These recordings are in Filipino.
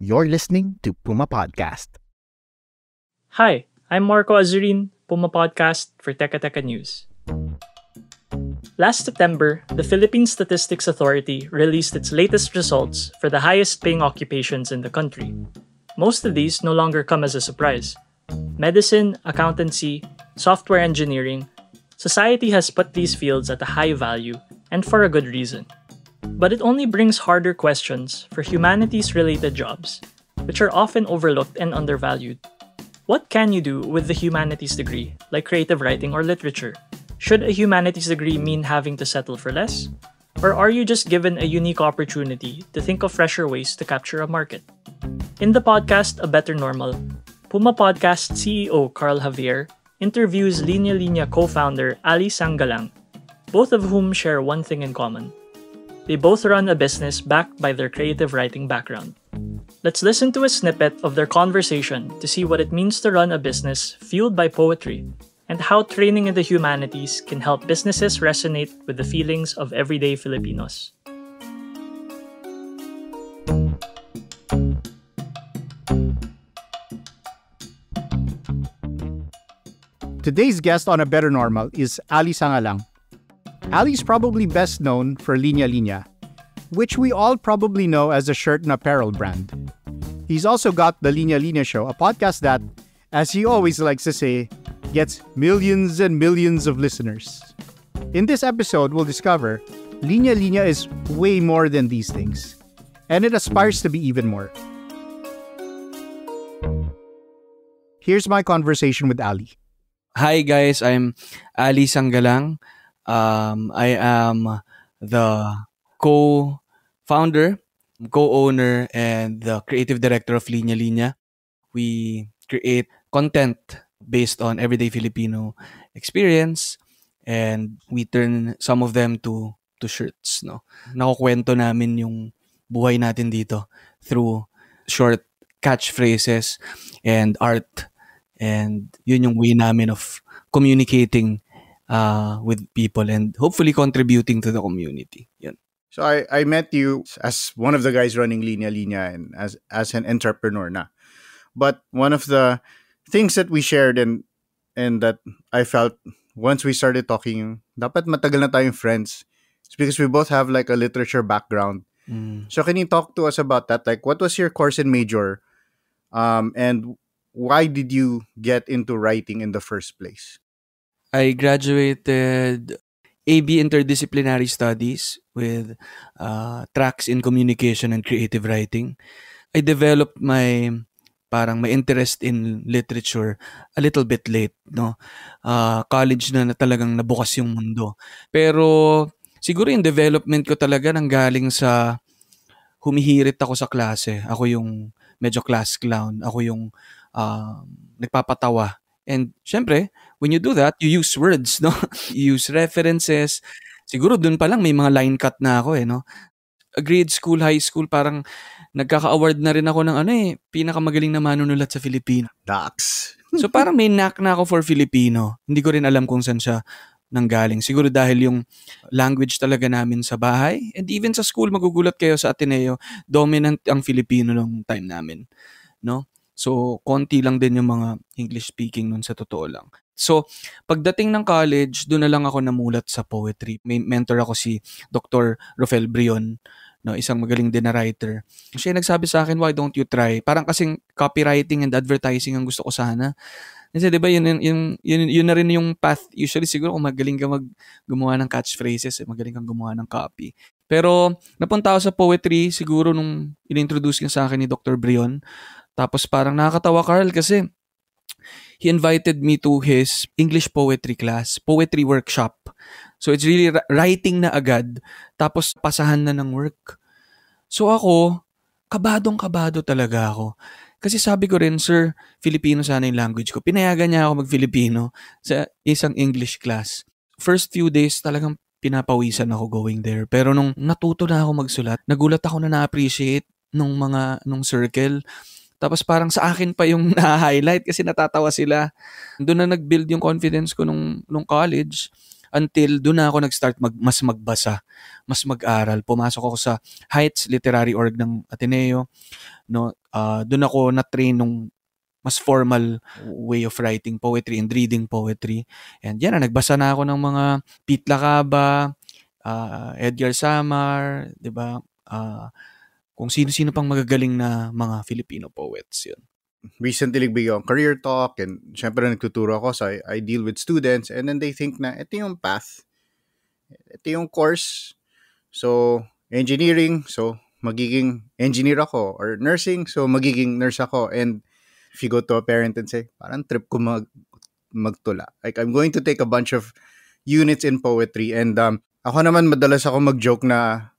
You're listening to Puma Podcast. Hi, I'm Marco Azurin, Puma Podcast for Teka Teka News. Last September, the Philippine Statistics Authority released its latest results for the highest paying occupations in the country. Most of these no longer come as a surprise. Medicine, accountancy, software engineering, society has put these fields at a high value, and for a good reason. But it only brings harder questions for humanities-related jobs, which are often overlooked and undervalued. What can you do with the humanities degree, like creative writing or literature? Should a humanities degree mean having to settle for less? Or are you just given a unique opportunity to think of fresher ways to capture a market? In the podcast A Better Normal, Puma Podcast CEO Carl Javier interviews Linya Linya co-founder Ali Sanggalang, both of whom share one thing in common. They both run a business backed by their creative writing background. Let's listen to a snippet of their conversation to see what it means to run a business fueled by poetry and how training in the humanities can help businesses resonate with the feelings of everyday Filipinos. Today's guest on A Better Normal is Ali Sanggalang. Ali's probably best known for Linya Linya, which we all probably know as a shirt and apparel brand. He's also got the Linya Linya Show, a podcast that, as he always likes to say, gets millions and millions of listeners. In this episode, we'll discover Linya Linya is way more than these things, and it aspires to be even more. Here's my conversation with Ali. Hi guys, I'm Ali Sanggalang. I am the co-founder, co-owner, and the creative director of Linya Linya. We create content based on everyday Filipino experience, and we turn some of them to shirts. No, nakukwento namin yung buhay natin dito through short catchphrases and art, and yun yung way namin of communicating with people and hopefully contributing to the community. Yan. So I met you as one of the guys running Linya Linya and as an entrepreneur na. But one of the things that we shared and that I felt once we started talking, dapat matagal na tayong friends. It's because we both have like a literature background. So can you talk to us about that? Like, what was your course and major? And why did you get into writing in the first place? I graduated AB Interdisciplinary Studies with tracks in communication and creative writing. I developed my interest in literature a little bit late, no? College na talagang nabukas yung mundo. Pero siguro yung development ko talaga nanggaling sa humihirit ako sa klase. Ako yung medyo class clown. Ako yung nagpapatawa. And syempre, when you do that, you use words, no? You use references. Siguro dun pa lang may mga line cut na ako no? Grade school, high school, parang nagkaka-award na rin ako ng pinakamagaling na manunulat sa Filipino. Dax. So parang may knack na ako for Filipino. Hindi ko rin alam kung saan siya nanggaling. Siguro dahil yung language talaga namin sa bahay. And even sa school, magugulat kayo sa Ateneo, dominant ang Filipino nung time namin. No? So, konti lang din yung mga English speaking nun sa totoo lang. So, pagdating ng college, doon na lang ako namulat sa poetry. May mentor ako si Dr. Rofel Brion, no, isang magaling din na writer. Siya nagsabi sa akin, why don't you try? Parang kasing copywriting and advertising ang gusto ko sana. Kasi 'di ba yun na rin yung path. Usually siguro kung magaling ka gumawa ng catchphrases, magaling kang gumawa ng copy. Pero napunta ako sa poetry siguro nung inintroduce niya sa akin ni Dr. Brion. Tapos parang nakakatawa, Carl, kasi he invited me to his English poetry class, poetry workshop. So it's really writing na agad, tapos pasahan na ng work. So ako, kabadong-kabado talaga ako. Kasi sabi ko rin, sir, Filipino sana yung language ko. Pinayagan niya ako mag-Filipino sa isang English class. First few days talagang pinapawisan ako going there. Pero nung natuto na ako magsulat, nagulat ako na na-appreciate nung circle. Tapos parang sa akin pa yung na-highlight kasi natatawa sila. Doon na nag-build yung confidence ko nung college. until doon na ako nag-start mas magbasa, mas mag-aral. Pumasok ako sa Heights Literary Org ng Ateneo, no? Doon ako na-train nung mas formal way of writing poetry and reading poetry. And yan, nagbasa na ako ng mga Pete Lacaba, Edgar Samar, 'di ba? Kung sino-sino pang magagaling na mga Filipino poets yun. Recently nagbigay akong career talk and syempre nagtuturo ako, so I deal with students and then they think na ito yung path, ito yung course. So, engineering, so magiging engineer ako, or nursing, so magiging nurse ako. And if you go to a parent and say, parang trip ko magtula. Like, I'm going to take a bunch of units in poetry. And ako naman, madalas ako mag-joke na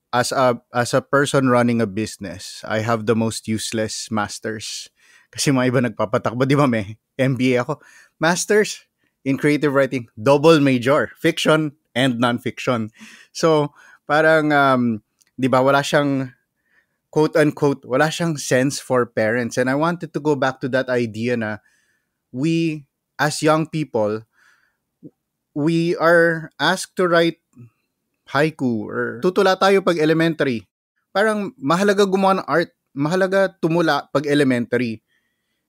as a person running a business, I have the most useless masters. Kasi mga iba nagpapatakbo, di ba may MBA ako. Masters in creative writing, double major, fiction and non-fiction. So, parang, di ba, wala siyang quote-unquote, wala siyang sense for parents. And I wanted to go back to that idea na we, as young people, we are asked to write haiku or tutula tayo pag elementary. Parang mahalaga gumawa ng art, mahalaga tumula pag elementary.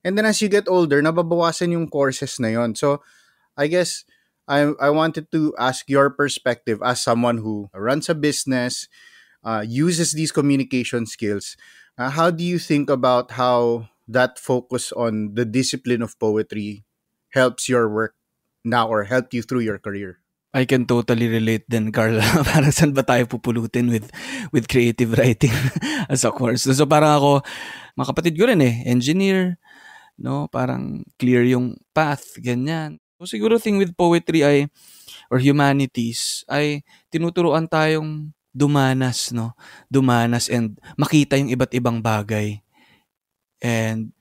And then as you get older, nababawasan yung courses na yon. So, I guess I wanted to ask your perspective as someone who runs a business, uses these communication skills. How do you think about how that focus on the discipline of poetry helps your work now or helped you through your career? I can totally relate din, Carl. Parang saan ba tayo pupulutin with creative writing as a course? So parang ako, mga kapatid ko rin engineer, no? Parang clear yung path, ganyan. So siguro thing with poetry or humanities ay tinuturuan tayong dumanas, no? Dumanas and makita yung iba't ibang bagay. And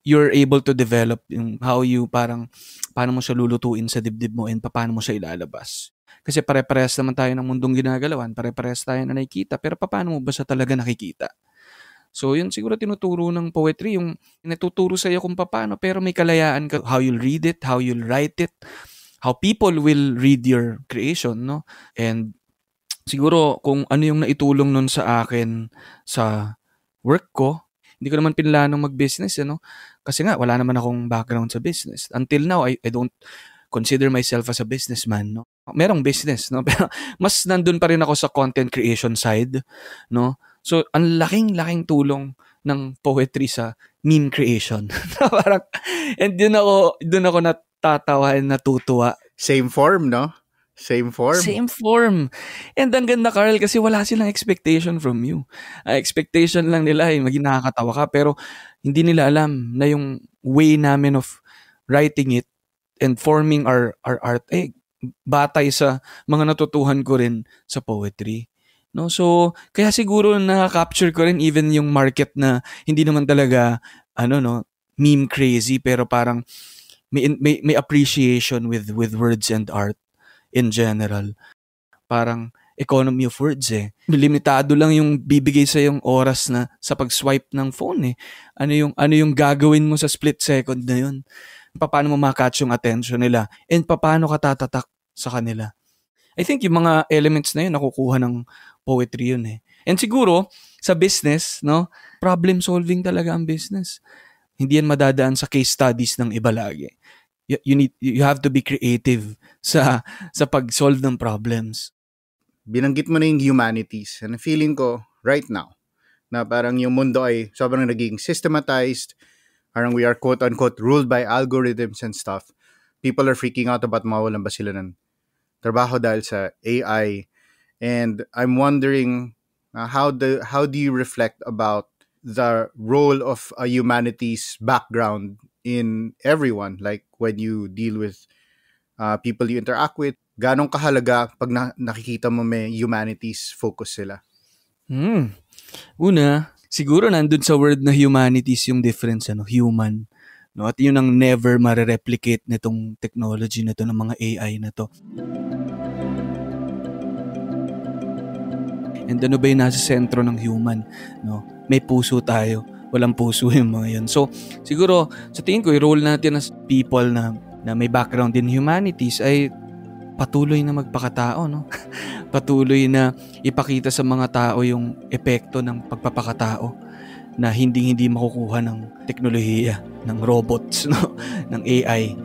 you're able to develop yung how you paano mo siya lulutuin sa dibdib mo and paano mo siya ilalabas. Kasi pare-parehas naman tayo ng mundong ginagalawan, pare-parehas tayo na nakikita, pero paano mo ba siya talaga nakikita? So yun siguro tinuturo ng poetry, yung natuturo sa iyo kung paano, pero may kalayaan ka, how you'll read it, how you'll write it, how people will read your creation, no? And siguro kung ano yung naitulong nun sa akin sa work ko, hindi ko naman pinlanong mag-business, Kasi nga, wala naman akong background sa business. Until now, I don't consider myself as a businessman, no? Merong business, no? Pero mas nandun pa rin ako sa content creation side, no? So, ang laking tulong ng poetry sa meme creation. Parang, and dun ako natatawa and natutuwa. Same form, no? Same form. And ang ganda, Carl, kasi wala silang expectation from you. Expectation lang nila ay maging nakakatawa ka, pero hindi nila alam na yung way namin of writing it and forming our art batay sa mga natutuhan ko rin sa poetry. No? So, kaya siguro na-capture ko rin even yung market na hindi naman talaga meme crazy, pero parang may appreciation with words and art in general. Parang economy of words Limitado lang yung bibigay sa yung oras na sa pag-swipe ng phone Ano yung gagawin mo sa split second na yun? Paano mo ma-catch yung attention nila? And paano ka tatatak sa kanila? I think yung mga elements na yun nakukuha ng poetry yun And siguro sa business, no? Problem solving talaga ang business. Hindi yan madadaan sa case studies ng iba lagi. You have to be creative sa pag-solve ng problems. Binanggit mo na yung humanities. And feeling ko right now na parang yung mundo ay sobrang naging systematized. Parang we are quote-unquote ruled by algorithms and stuff. People are freaking out about mawalan ba sila ng trabaho dahil sa AI. And I'm wondering how do you reflect about the role of a humanities background in everyone, like when you deal with people you interact with, ganong kahalaga pag nakikita mo may humanities focus sila? Una, siguro nandun sa word na humanities yung difference, human. No? At yun ang never ma-replicate nitong technology na to, ng mga AI na to. And ano ba yung nasa sentro ng human? No? May puso tayo. Walang puso yung mga yun. So, siguro, sa tingin ko, i-role natin as people na may background in humanities ay patuloy na magpakatao, no? Patuloy na ipakita sa mga tao yung epekto ng pagpapakatao na hindi makukuha ng teknolohiya, ng robots, no? Ng AI.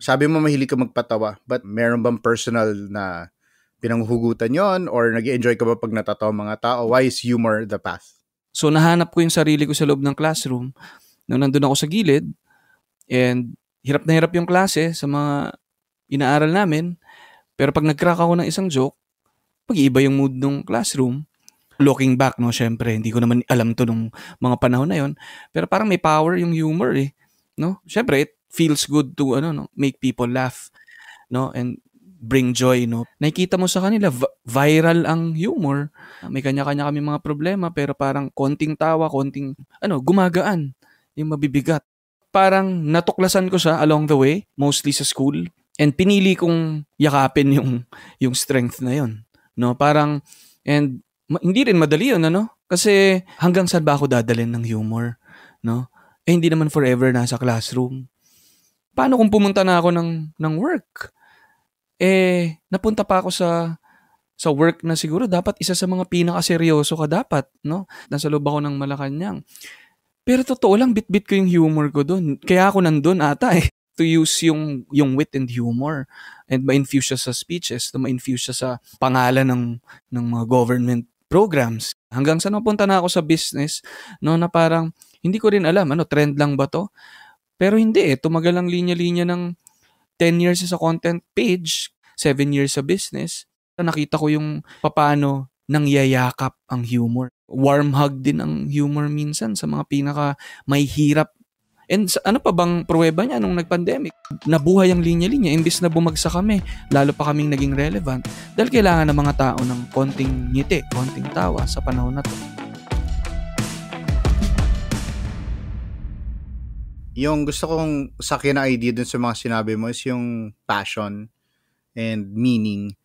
Sabi mo mahilig ka magpatawa, but meron bang personal na pinanghuhugutan yon or nag-enjoy ka ba pag natatawa mga tao? Why is humor the path? So nahanap ko yung sarili ko sa loob ng classroom nung nandun ako sa gilid, and hirap na hirap yung klase sa mga inaaral namin, pero pag nag-crack ako ng isang joke, mag-iiba yung mood ng classroom. Looking back, no, syempre, hindi ko naman alam to nung mga panahon na yon, pero parang may power yung humor eh, no? Syempre, it feels good to make people laugh, no, and bring joy, no. Nakikita mo sa kanila viral ang humor. May kanya-kanya kami mga problema, pero parang konting tawa, konting gumagaan yung mabibigat. Parang natuklasan ko siya along the way, mostly sa school, and pinili kong yakapin yung strength na yon, no. Parang and hindi rin madali yun, kasi hanggang saan ba ako dadalhin ng humor, no? Hindi naman forever nasa classroom. Paano kung pumunta na ako ng work? Napunta pa ako sa work na siguro dapat isa sa mga pinakaseryoso ka dapat, no? Nasa loob ako ng Malacanang. Pero totoo lang, bit-bit ko yung humor ko doon. Kaya ako nandun ata to use yung wit and humor and ma-infuse siya sa speeches, to ma-infuse siya sa pangalan ng mga government programs. Hanggang sa napunta na ako sa business, no, na parang hindi ko rin alam, trend lang ba to? Pero hindi tumagal ang linya-linya ng 10 years sa content page, 7 years sa business. Nakita ko yung paano nangyayakap ang humor. Warm hug din ang humor minsan sa mga pinaka may hirap. And ano pa bang pruweba niya nung nag-pandemic? Nabuhay ang linya-linya, imbis na bumagsak kami, lalo pa kaming naging relevant dahil kailangan ng mga tao ng konting ngiti, konting tawa sa panahon na to. Yung gusto kong sakyan na idea dun sa mga sinabi mo is yung passion and meaning.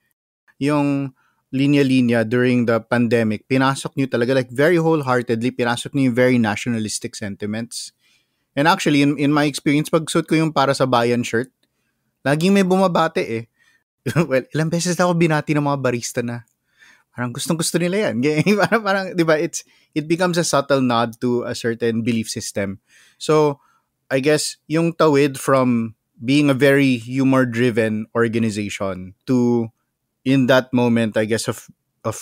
Yung linya-linya during the pandemic, pinasok niyo talaga, like very wholeheartedly, pinasok niyo yung very nationalistic sentiments. And actually, in my experience, pag suot ko yung Para sa Bayan shirt, laging may bumabate Well, ilang beses na ako binati ng mga barista na parang gustong-gusto nila yan. parang, di ba, it becomes a subtle nod to a certain belief system. So, I guess, yung Tawid from being a very humor-driven organization to, in that moment, I guess, of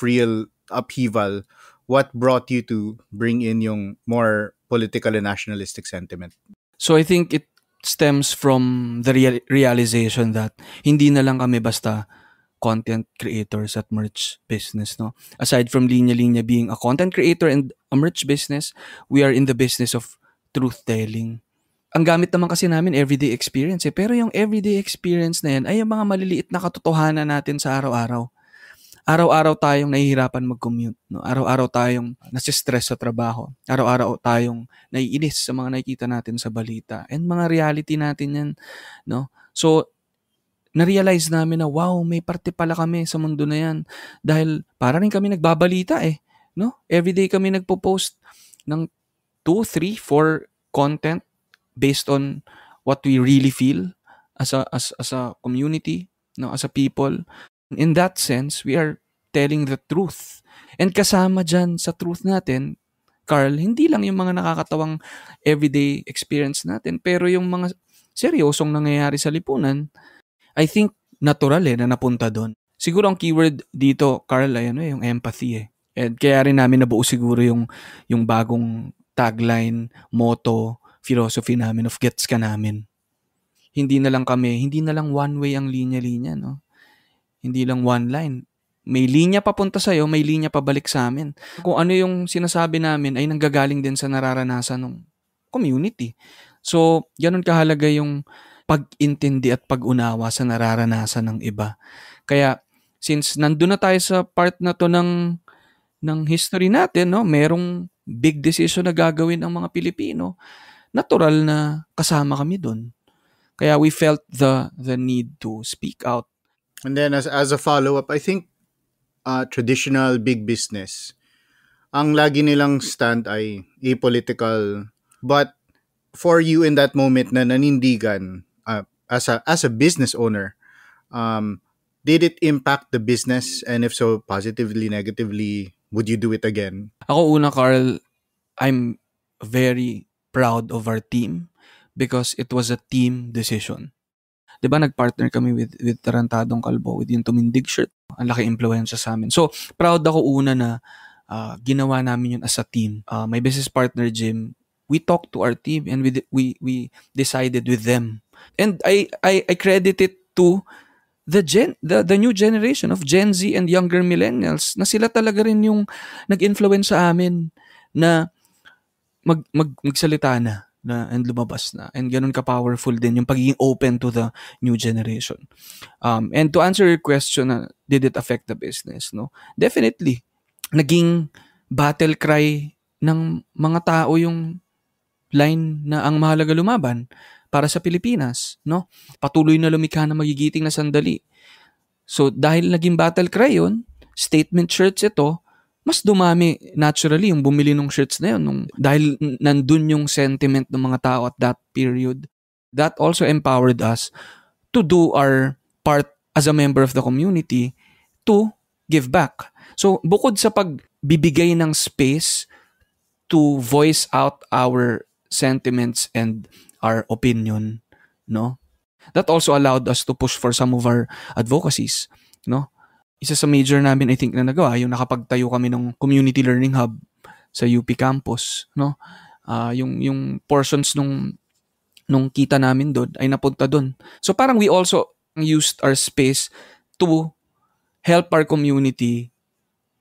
real upheaval, what brought you to bring in yung more political and nationalistic sentiment? So I think it stems from the realization that hindi na lang kami basta content creators at merch business, no? Aside from Linya Linya being a content creator and a merch business, we are in the business of truth telling. Ang gamit naman kasi namin everyday experience pero yung everyday experience na yan ay yung mga maliliit na katotohanan natin sa araw-araw. Araw-araw tayong nahihirapan mag-commute, no? Araw-araw tayong nasistress sa trabaho. Araw-araw tayong naiinis sa mga nakikita natin sa balita. And mga reality natin yan, no? So, na-realize namin na wow, may parte pala kami sa mundo na yan. Dahil para rin kami nagbabalita no? Everyday kami nagpo-post ng 2, 3, 4 content based on what we really feel as a community, no? As a people. In that sense, we are telling the truth. And kasama dyan sa truth natin, Carl, hindi lang yung mga nakakatawang everyday experience natin, pero yung mga seryosong nangyayari sa lipunan, I think natural na napunta doon. Siguro ang keyword dito, Carl, ay yung empathy And kaya rin namin nabuo siguro yung bagong tagline, motto, philosophy namin of Gets Ka Namin. Hindi na lang one way ang linya-linya, no? Hindi lang one line. May linya papunta sa'yo, may linya pabalik sa amin. Kung ano yung sinasabi namin ay nanggagaling din sa nararanasan ng community. So, ganun kahalaga yung pag-intindi at pag-unawa sa nararanasan ng iba. Kaya, since nandun na tayo sa part na to ng history natin, no, merong big decision na gagawin ng mga Pilipino, natural na kasama kami dun. Kaya we felt the need to speak out. And then as a follow-up, I think traditional big business, ang lagi nilang stand ay apolitical, but for you in that moment na nanindigan as a business owner, did it impact the business? And if so, positively, negatively, would you do it again? Ako una, Carl, I'm very proud of our team because it was a team decision. Diba nagpartner kami with Tarantadong Kalbo, with yung tumindig shirt. Ang laki influensya sa amin. So, proud ako una na ginawa namin yun as a team. My business partner, Jim, we talked to our team and we decided with them. And I credit it to the new generation of Gen Z and younger millennials na sila talaga rin yung nag-influence sa amin na magsalita na and lumabas na. And ganun ka-powerful din yung pagiging open to the new generation. And to answer your question, did it affect the business? No? Definitely. Naging battle cry ng mga tao yung line na ang mahalaga lumaban para sa Pilipinas. No? Patuloy na lumikha na magigiting na sandali. So dahil naging battle cry yun, statement shirts ito, mas dumami naturally yung bumili ng shirts na yun. Dahil nandun yung sentiment ng mga tao at that period. That also empowered us to do our part as a member of the community to give back. So bukod sa pagbibigay ng space to voice out our sentiments and our opinion, no? That also allowed us to push for some of our advocacies, no? Isa sa major namin, I think, na nagawa, yung nakapagtayo kami ng community learning hub sa UP campus, no? Yung portions nung kita namin doon ay napunta doon. So parang we also used our space to help our community,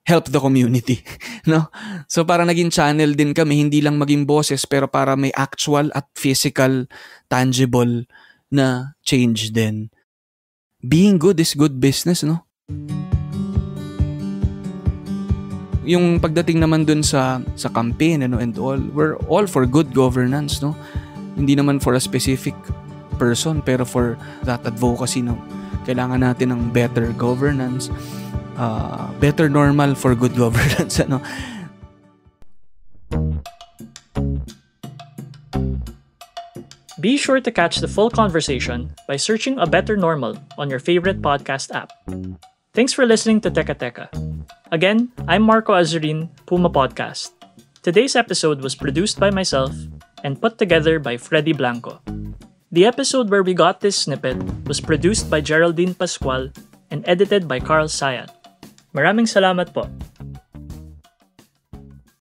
help the community, no? So parang naging channel din kami, hindi lang maging boses, pero para may actual at physical, tangible na change din. Being good is good business, no? Yung pagdating naman dun sa campaign, ano, and all, we're all for good governance, no? Hindi naman for a specific person, pero for that advocacy, no? Kailangan natin ng better governance, better normal for good governance, ano? Be sure to catch the full conversation by searching A Better Normal on your favorite podcast app. Thanks for listening to Teka Teka. Again, I'm Marco Azurin, Puma Podcast. Today's episode was produced by myself and put together by Freddy Blanco. The episode where we got this snippet was produced by Geraldine Pascual and edited by Carl Sayan. Maraming salamat po.